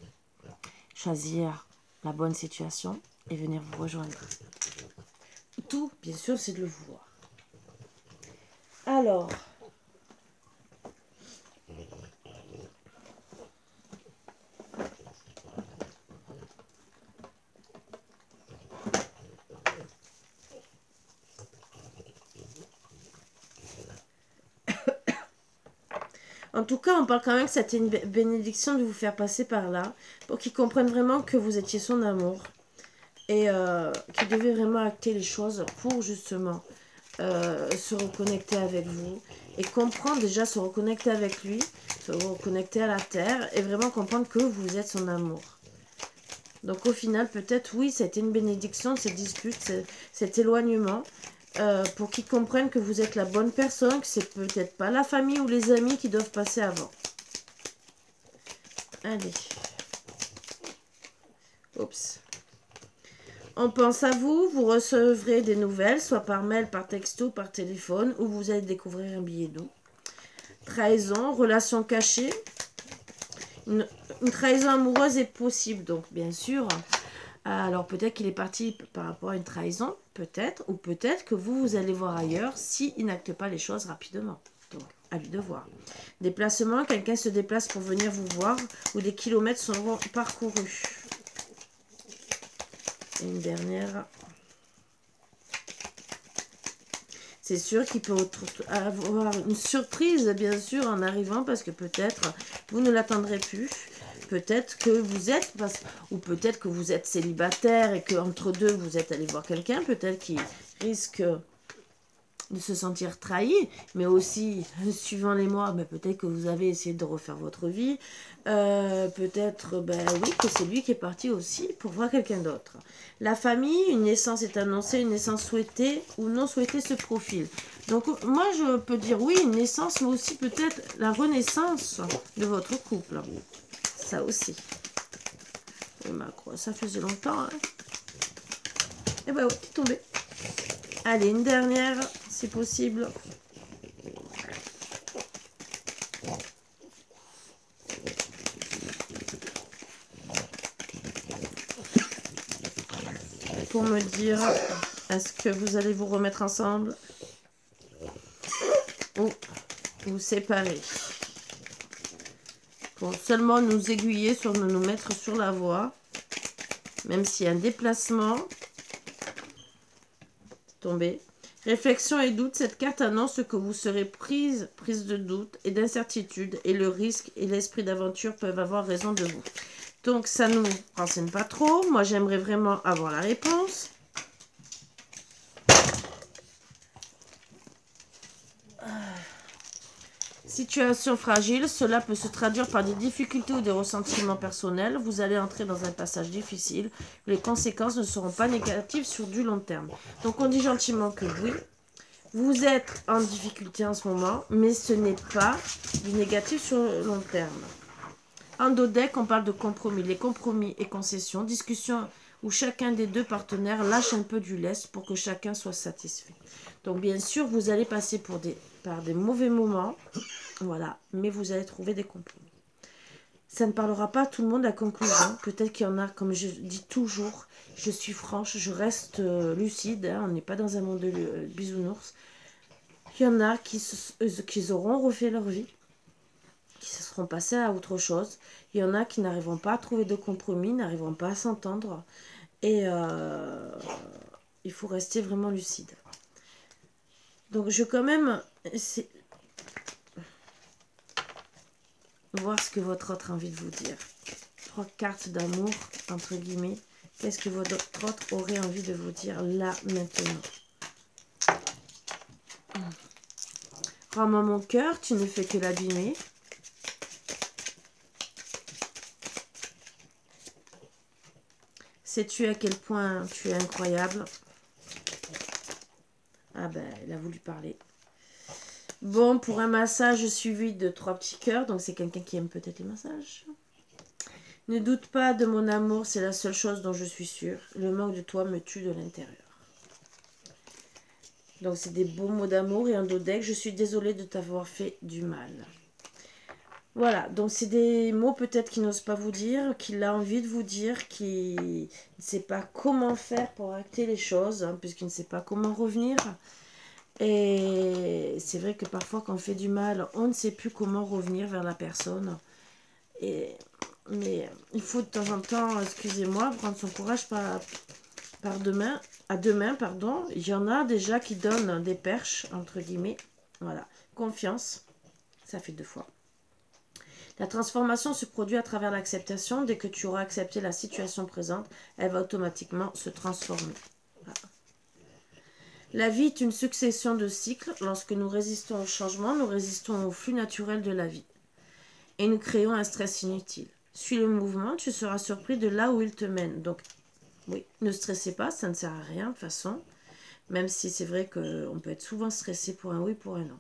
Choisir la bonne situation et venir vous rejoindre. Tout, bien sûr, c'est de le vouloir. Alors, en tout cas, on parle quand même que c'était une bénédiction de vous faire passer par là pour qu'il comprenne vraiment que vous étiez son amour et qu'il devait vraiment acter les choses pour justement se reconnecter avec vous et comprendre déjà, se reconnecter avec lui, se reconnecter à la terre et vraiment comprendre que vous êtes son amour. Donc au final, peut-être, oui, c'était une bénédiction, cette dispute, cet éloignement, pour qu'ils comprennent que vous êtes la bonne personne, que c'est peut-être pas la famille ou les amis qui doivent passer avant. Allez. Oups. On pense à vous, vous recevrez des nouvelles, soit par mail, par texto, par téléphone, ou vous allez découvrir un billet doux. Trahison, relation cachée. Une trahison amoureuse est possible, donc bien sûr. Alors peut-être qu'il est parti par rapport à une trahison, peut-être, ou peut-être que vous allez voir ailleurs s'il n'acte pas les choses rapidement. Donc à lui de voir. Déplacement, quelqu'un se déplace pour venir vous voir, ou des kilomètres seront parcourus. Et une dernière. C'est sûr qu'il peut avoir une surprise, bien sûr, en arrivant, parce que peut-être vous ne l'attendrez plus. Peut-être que vous êtes, ou peut-être que vous êtes célibataire et qu'entre deux, vous êtes allé voir quelqu'un. Peut-être qu'il risque de se sentir trahi, mais aussi, suivant les mois, peut-être que vous avez essayé de refaire votre vie. Peut-être, oui, que c'est lui qui est parti aussi pour voir quelqu'un d'autre. La famille, une naissance est annoncée, une naissance souhaitée ou non souhaitée se profile. Donc, moi, je peux dire oui, une naissance, mais aussi peut-être la renaissance de votre couple. Ça aussi. Oui, quoi, ça faisait longtemps. Hein. Et oui, c'est tombé. Allez, une dernière, si possible. Pour me dire, est-ce que vous allez vous remettre ensemble ou vous séparer? Pour seulement nous aiguiller, sur nous mettre sur la voie, même s'il y a un déplacement. Tombé. Réflexion et doute, cette carte annonce que vous serez prise de doute et d'incertitude, et le risque et l'esprit d'aventure peuvent avoir raison de vous. Donc, ça ne nous renseigne pas trop. Moi, j'aimerais vraiment avoir la réponse. Situation fragile, cela peut se traduire par des difficultés ou des ressentiments personnels. Vous allez entrer dans un passage difficile. Les conséquences ne seront pas négatives sur du long terme. Donc, on dit gentiment que oui. Vous êtes en difficulté en ce moment, mais ce n'est pas du négatif sur le long terme. En dos deck, on parle de compromis. Les compromis et concessions, discussions où chacun des deux partenaires lâche un peu du lest pour que chacun soit satisfait. Donc bien sûr, vous allez passer par des mauvais moments, voilà, mais vous allez trouver des compromis. Ça ne parlera pas à tout le monde la conclusion. Peut-être qu'il y en a, comme je dis toujours, je suis franche, je reste lucide, hein, on n'est pas dans un monde de bisounours. Il y en a qui auront refait leur vie, qui se seront passés à autre chose. Il y en a qui n'arriveront pas à trouver de compromis, n'arriveront pas à s'entendre. Et il faut rester vraiment lucide. Donc je vais quand même voir ce que votre autre a envie de vous dire. 3 cartes d'amour, entre guillemets. Qu'est-ce que votre autre aurait envie de vous dire là, maintenant? Rends-moi mon cœur, tu ne fais que l'abîmer. Sais-tu à quel point tu es incroyable? Ah ben, elle a voulu parler. Bon, pour un massage suivi de 3 petits cœurs, donc c'est quelqu'un qui aime peut-être les massages. Ne doute pas de mon amour, c'est la seule chose dont je suis sûre. Le manque de toi me tue de l'intérieur. Donc c'est des beaux mots d'amour et un dos deck. Je suis désolée de t'avoir fait du mal. Voilà, donc c'est des mots peut-être qu'il n'ose pas vous dire, qu'il a envie de vous dire, qu'il ne sait pas comment faire pour acter les choses, hein, puisqu'il ne sait pas comment revenir. Et c'est vrai que parfois quand on fait du mal, on ne sait plus comment revenir vers la personne. Mais il faut de temps en temps, excusez-moi, prendre son courage à deux mains, pardon. Il y en a déjà qui donnent des perches, entre guillemets. Voilà, confiance, ça fait 2 fois. La transformation se produit à travers l'acceptation. Dès que tu auras accepté la situation présente, elle va automatiquement se transformer. Voilà. La vie est une succession de cycles. Lorsque nous résistons au changement, nous résistons au flux naturel de la vie. Et nous créons un stress inutile. Suis le mouvement, tu seras surpris de là où il te mène. Donc, oui, ne stressez pas, ça ne sert à rien de toute façon. Même si c'est vrai qu'on peut être souvent stressé pour un oui, pour un non.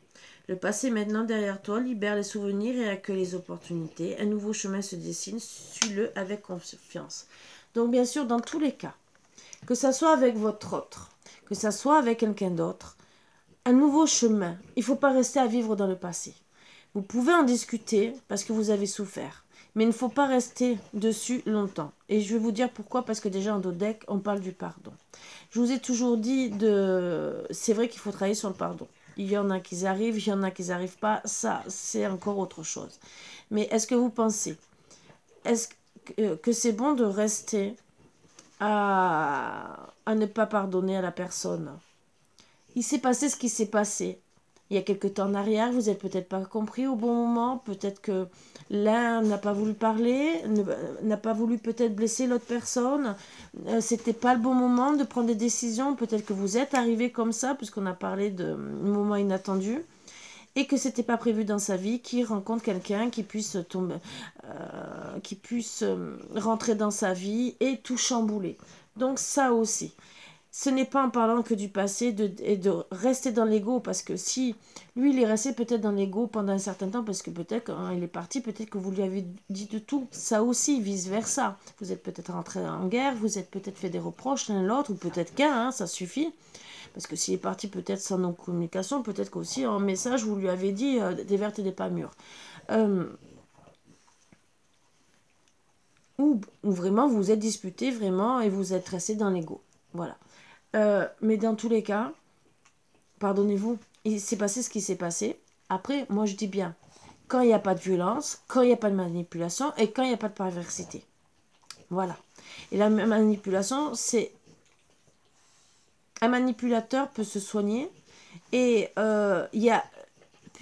Le passé est maintenant derrière toi, libère les souvenirs et accueille les opportunités. Un nouveau chemin se dessine, suis-le avec confiance. Donc bien sûr, dans tous les cas, que ça soit avec votre autre, que ça soit avec quelqu'un d'autre, un nouveau chemin. Il ne faut pas rester à vivre dans le passé. Vous pouvez en discuter parce que vous avez souffert. Mais il ne faut pas rester dessus longtemps. Et je vais vous dire pourquoi, parce que déjà en dos deck, on parle du pardon. Je vous ai toujours dit, c'est vrai qu'il faut travailler sur le pardon. Il y en a qui y arrivent, il y en a qui n'y arrivent pas. Ça, c'est encore autre chose. Mais est-ce que vous pensez que c'est bon de rester à ne pas pardonner à la personne? Il s'est passé ce qui s'est passé. Il y a quelque temps en arrière, vous n'êtes peut-être pas compris au bon moment, peut-être que l'un n'a pas voulu parler, n'a pas voulu peut-être blesser l'autre personne, c'était pas le bon moment de prendre des décisions, peut-être que vous êtes arrivé comme ça, puisqu'on a parlé de moments inattendus, et que c'était pas prévu dans sa vie, qu'il rencontre quelqu'un qui puisse rentrer dans sa vie et tout chambouler. Donc ça aussi. Ce n'est pas en parlant que du passé et de rester dans l'ego, parce que si lui il est resté peut-être dans l'ego pendant un certain temps, parce que peut-être quand il est parti, peut-être que vous lui avez dit de tout, ça aussi, vice versa. Vous êtes peut-être rentré en guerre, vous êtes peut-être fait des reproches l'un l'autre, ou peut-être qu'un, hein, ça suffit. Parce que s'il est parti peut-être sans non-communication, peut-être qu'aussi en message vous lui avez dit des vertes et des pas mûres. Ou vraiment vous vous êtes disputé vraiment et vous êtes resté dans l'ego. Voilà. Mais dans tous les cas, pardonnez-vous, il s'est passé ce qui s'est passé. Après, moi je dis bien, quand il n'y a pas de violence, quand il n'y a pas de manipulation et quand il n'y a pas de perversité. Voilà. Et la manipulation, c'est... Un manipulateur peut se soigner et il y a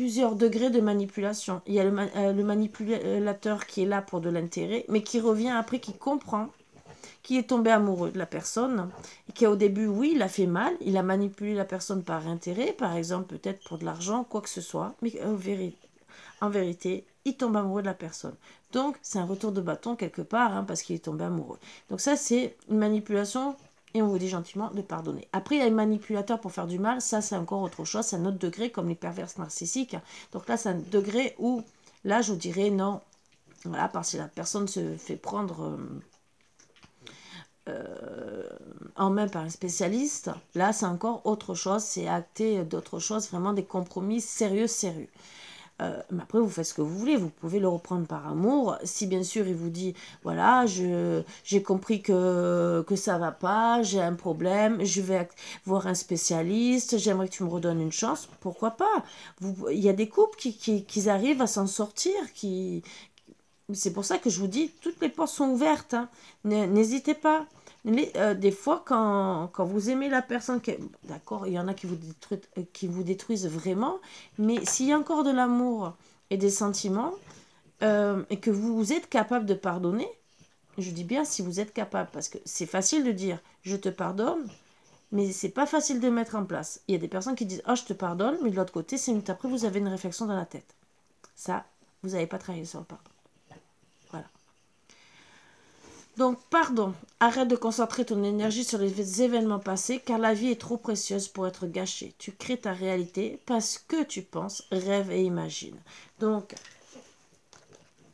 plusieurs degrés de manipulation. Il y a le manipulateur qui est là pour de l'intérêt, mais qui revient après, qui comprend, qui est tombé amoureux de la personne, et qui au début, oui, il a fait mal, il a manipulé la personne par intérêt, par exemple, peut-être pour de l'argent, quoi que ce soit, mais en vérité, il tombe amoureux de la personne. Donc, c'est un retour de bâton quelque part, hein, parce qu'il est tombé amoureux. Donc ça, c'est une manipulation, et on vous dit gentiment de pardonner. Après, il y a un manipulateur pour faire du mal, ça, c'est encore autre chose, c'est un autre degré, comme les perverses narcissiques. Donc là, c'est un degré où, là, je vous dirais non, voilà, parce que la personne se fait prendre en main par un spécialiste, là, c'est encore autre chose, c'est acter d'autres choses, vraiment des compromis sérieux. Mais après, vous faites ce que vous voulez. Vous pouvez le reprendre par amour. Si bien sûr, il vous dit, voilà, j'ai compris que ça va pas, j'ai un problème, je vais voir un spécialiste, j'aimerais que tu me redonnes une chance. Pourquoi pas? Il y a des couples qui arrivent à s'en sortir. C'est pour ça que je vous dis, toutes les portes sont ouvertes. Hein. N'hésitez pas. Des fois, quand vous aimez la personne, d'accord, il y en a qui vous détruisent vraiment, mais s'il y a encore de l'amour et des sentiments, et que vous êtes capable de pardonner, je dis bien si vous êtes capable, parce que c'est facile de dire « je te pardonne », mais c'est pas facile de mettre en place. Il y a des personnes qui disent « oh, je te pardonne », mais de l'autre côté, 5 minutes après, vous avez une réflexion dans la tête. Ça, vous n'avez pas travaillé sur le pardon. Voilà. Donc, pardon, arrête de concentrer ton énergie sur les événements passés, car la vie est trop précieuse pour être gâchée. Tu crées ta réalité parce que tu penses, rêves et imagines. Donc,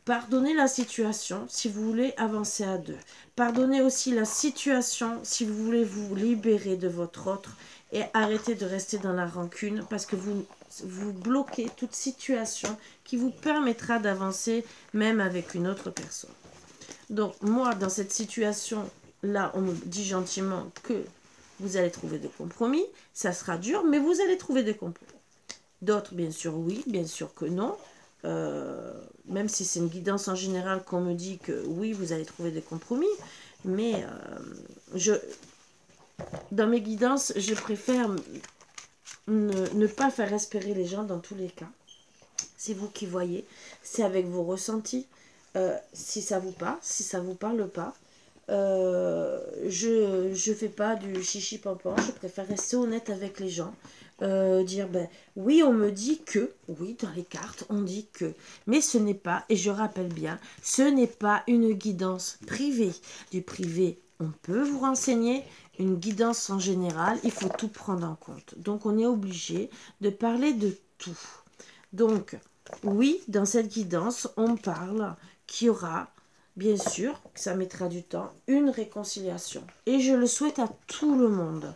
pardonnez la situation si vous voulez avancer à deux. Pardonnez aussi la situation si vous voulez vous libérer de votre autre et arrêtez de rester dans la rancune parce que vous bloquez toute situation qui vous permettra d'avancer même avec une autre personne. Donc, moi, dans cette situation-là, on me dit gentiment que vous allez trouver des compromis. Ça sera dur, mais vous allez trouver des compromis. D'autres, bien sûr, oui, bien sûr que non. Même si c'est une guidance en général qu'on me dit que oui, vous allez trouver des compromis. Mais dans mes guidances, je préfère ne pas faire espérer les gens dans tous les cas. C'est vous qui voyez. C'est avec vos ressentis. Si ça vous parle, si ça vous parle pas, je fais pas du chichi pampan, je préfère rester honnête avec les gens, dire ben oui on me dit que, oui dans les cartes on dit que, mais ce n'est pas, et je rappelle bien, ce n'est pas une guidance privée. Du privé on peut vous renseigner, une guidance en général il faut tout prendre en compte, donc on est obligé de parler de tout. Donc oui, dans cette guidance on parle qu'il y aura, bien sûr, que ça mettra du temps, une réconciliation. Et je le souhaite à tout le monde.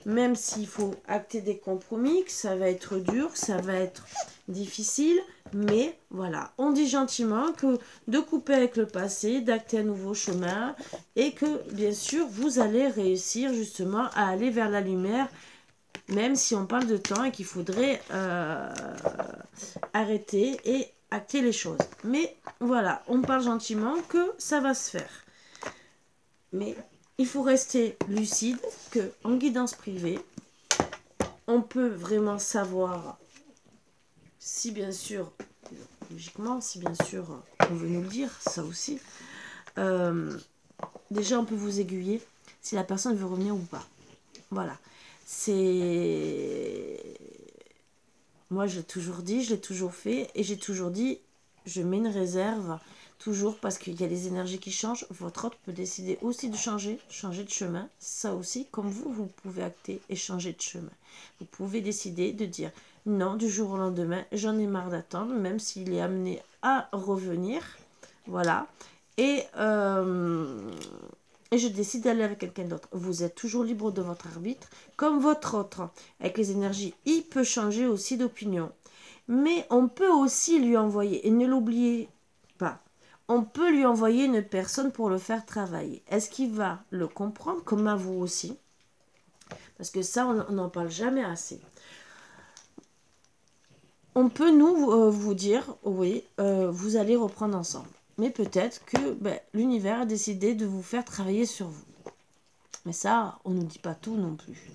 Même s'il faut acter des compromis, que ça va être dur, que ça va être difficile. Mais voilà, on dit gentiment que de couper avec le passé, d'acter un nouveau chemin. Et que, bien sûr, vous allez réussir justement à aller vers la lumière. Même si on parle de temps et qu'il faudrait arrêter et acter les choses. Mais voilà, on parle gentiment que ça va se faire. Mais il faut rester lucide que en guidance privée, on peut vraiment savoir si bien sûr, logiquement, si bien sûr on veut nous le dire, ça aussi. Déjà, on peut vous aiguiller si la personne veut revenir ou pas. Voilà. C'est... Moi, je l'ai toujours dit, je l'ai toujours fait, et j'ai toujours dit, je mets une réserve, toujours parce qu'il y a des énergies qui changent. Votre autre peut décider aussi de changer de chemin. Ça aussi, comme vous pouvez acter et changer de chemin. Vous pouvez décider de dire, non, du jour au lendemain, j'en ai marre d'attendre, même s'il est amené à revenir. Voilà. Et je décide d'aller avec quelqu'un d'autre. Vous êtes toujours libre de votre arbitre, comme votre autre. Avec les énergies, il peut changer aussi d'opinion. Mais on peut aussi lui envoyer, et ne l'oubliez pas, on peut lui envoyer une personne pour le faire travailler. Est-ce qu'il va le comprendre, comme à vous aussi? Parce que ça, on n'en parle jamais assez. On peut nous vous dire, oui, vous allez reprendre ensemble. Mais peut-être que l'univers a décidé de vous faire travailler sur vous. Mais ça, on ne nous dit pas tout non plus.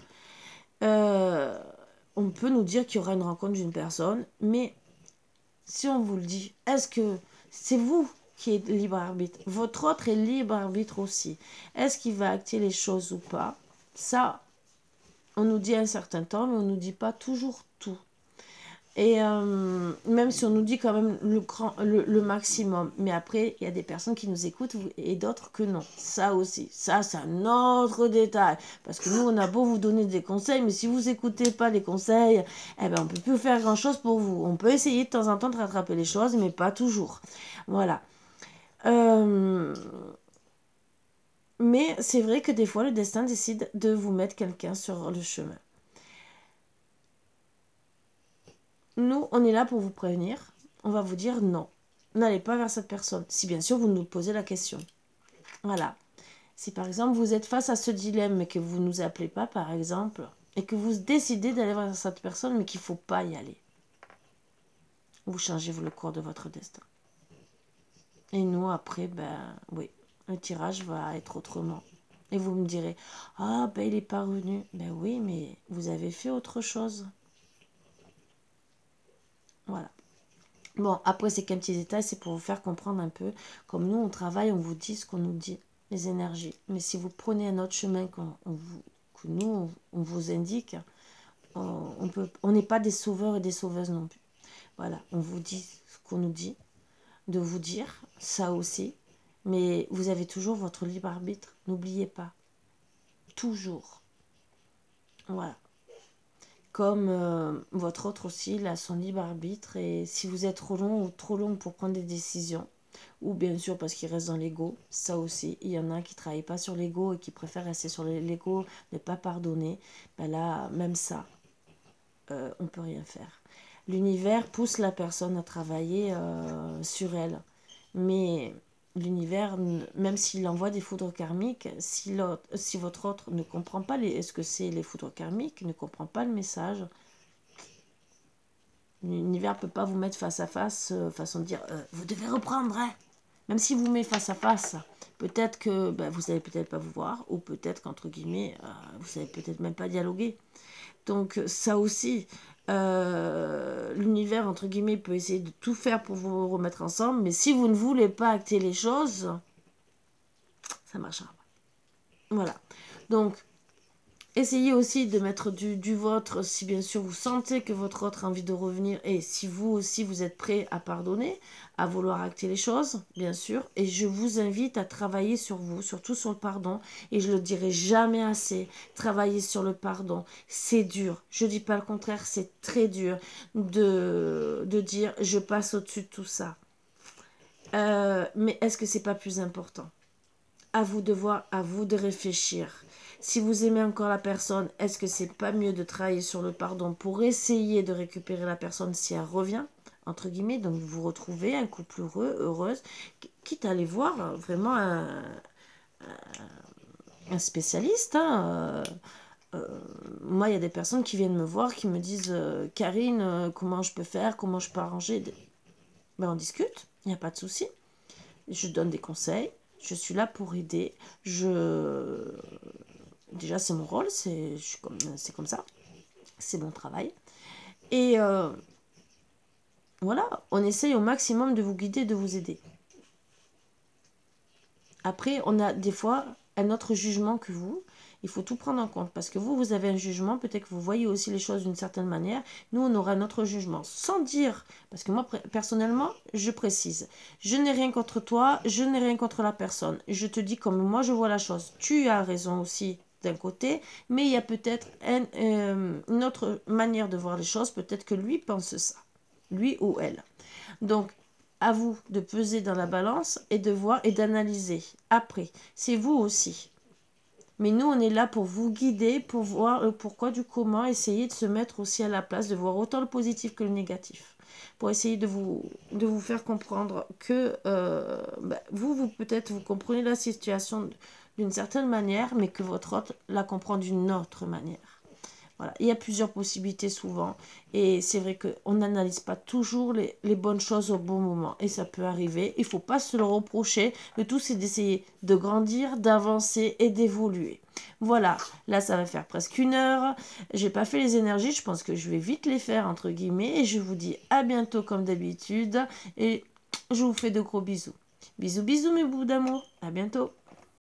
on peut nous dire qu'il y aura une rencontre d'une personne, mais si on vous le dit, est-ce que c'est vous qui êtes libre arbitre? Votre autre est libre arbitre aussi. Est-ce qu'il va acter les choses ou pas? Ça, on nous dit un certain temps, mais on ne nous dit pas toujours tout. Et même si on nous dit quand même le maximum. Mais après, il y a des personnes qui nous écoutent et d'autres que non. Ça aussi. Ça, c'est un autre détail. Parce que nous, on a beau vous donner des conseils, mais si vous n'écoutez pas les conseils, eh ben, on ne peut plus faire grand-chose pour vous. On peut essayer de temps en temps de rattraper les choses, mais pas toujours. Voilà. Mais c'est vrai que des fois, le destin décide de vous mettre quelqu'un sur le chemin. Nous, on est là pour vous prévenir. On va vous dire non. N'allez pas vers cette personne. Si bien sûr, vous nous posez la question. Voilà. Si par exemple, vous êtes face à ce dilemme, mais que vous ne nous appelez pas, par exemple, et que vous décidez d'aller vers cette personne, mais qu'il ne faut pas y aller, vous changez le cours de votre destin. Et nous, après, ben oui, le tirage va être autrement. Et vous me direz, ah, ben il n'est pas revenu. Ben oui, mais vous avez fait autre chose. Voilà. Bon, après, c'est qu'un petit détail, c'est pour vous faire comprendre un peu. Comme nous, on travaille, on vous dit ce qu'on nous dit, les énergies. Mais si vous prenez un autre chemin que nous, on vous indique, on n'est pas des sauveurs et des sauveuses non plus. Voilà, on vous dit ce qu'on nous dit, de vous dire, ça aussi. Mais vous avez toujours votre libre arbitre, n'oubliez pas. Toujours. Voilà. Comme votre autre aussi, il a son libre arbitre. Et si vous êtes trop long ou trop long pour prendre des décisions, ou bien sûr parce qu'il reste dans l'ego, ça aussi, il y en a qui ne travaillent pas sur l'ego et qui préfèrent rester sur l'ego, ne pas pardonner, ben là, même ça, on ne peut rien faire. L'univers pousse la personne à travailler sur elle. Mais l'univers, même s'il envoie des foudres karmiques, si votre autre ne comprend pas ce que c'est les foudres karmiques, ne comprend pas le message, l'univers ne peut pas vous mettre face à face, façon de dire vous devez reprendre, hein. Même si vous met face à face, peut-être que vous n'allez peut-être pas vous voir, ou peut-être qu'entre guillemets, vous savez peut-être même pas dialoguer. Donc ça aussi, l'univers, entre guillemets, peut essayer de tout faire pour vous remettre ensemble, mais si vous ne voulez pas acter les choses, ça ne marchera pas. Voilà. Donc, essayez aussi de mettre du vôtre si bien sûr vous sentez que votre autre a envie de revenir et si vous aussi vous êtes prêt à pardonner, à vouloir acter les choses, bien sûr. Et je vous invite à travailler sur vous, surtout sur le pardon. Et je le dirai jamais assez, travailler sur le pardon. C'est dur, je dis pas le contraire, c'est très dur de dire je passe au-dessus de tout ça. Mais est-ce que c'est pas plus important? À vous de voir, à vous de réfléchir. Si vous aimez encore la personne, est-ce que c'est pas mieux de travailler sur le pardon pour essayer de récupérer la personne si elle revient, entre guillemets, donc vous retrouvez un couple heureux, heureuse, quitte à aller voir vraiment un spécialiste. Moi, il y a des personnes qui viennent me voir, qui me disent Karine, comment je peux faire, comment je peux arranger on discute, il n'y a pas de souci. Je donne des conseils. Je suis là pour aider. Déjà, c'est mon rôle, c'est comme ça. C'est mon travail. Et voilà, on essaye au maximum de vous guider, de vous aider. Après, on a des fois un autre jugement que vous. Il faut tout prendre en compte parce que vous avez un jugement, peut-être que vous voyez aussi les choses d'une certaine manière. Nous, on aura notre jugement. Sans dire, parce que moi, personnellement, je précise, je n'ai rien contre toi, je n'ai rien contre la personne. Je te dis comme moi, je vois la chose. Tu as raison aussi d'un côté, mais il y a peut-être une autre manière de voir les choses. Peut-être que lui pense ça, lui ou elle. Donc, à vous de peser dans la balance et de voir et d'analyser. Après, c'est vous aussi. Mais nous, on est là pour vous guider, pour voir le pourquoi du comment, essayer de se mettre aussi à la place, de voir autant le positif que le négatif. Pour essayer de vous faire comprendre que vous peut-être, vous comprenez la situation d'une certaine manière, mais que votre autre la comprend d'une autre manière. Voilà, il y a plusieurs possibilités souvent. Et c'est vrai qu'on n'analyse pas toujours les bonnes choses au bon moment. Et ça peut arriver. Il ne faut pas se le reprocher. Le tout, c'est d'essayer de grandir, d'avancer et d'évoluer. Voilà, là, ça va faire presque 1 heure. J'ai pas fait les énergies. Je pense que je vais vite les faire, entre guillemets. Et je vous dis à bientôt, comme d'habitude. Et je vous fais de gros bisous. Bisous, bisous, mes bouts d'amour. À bientôt.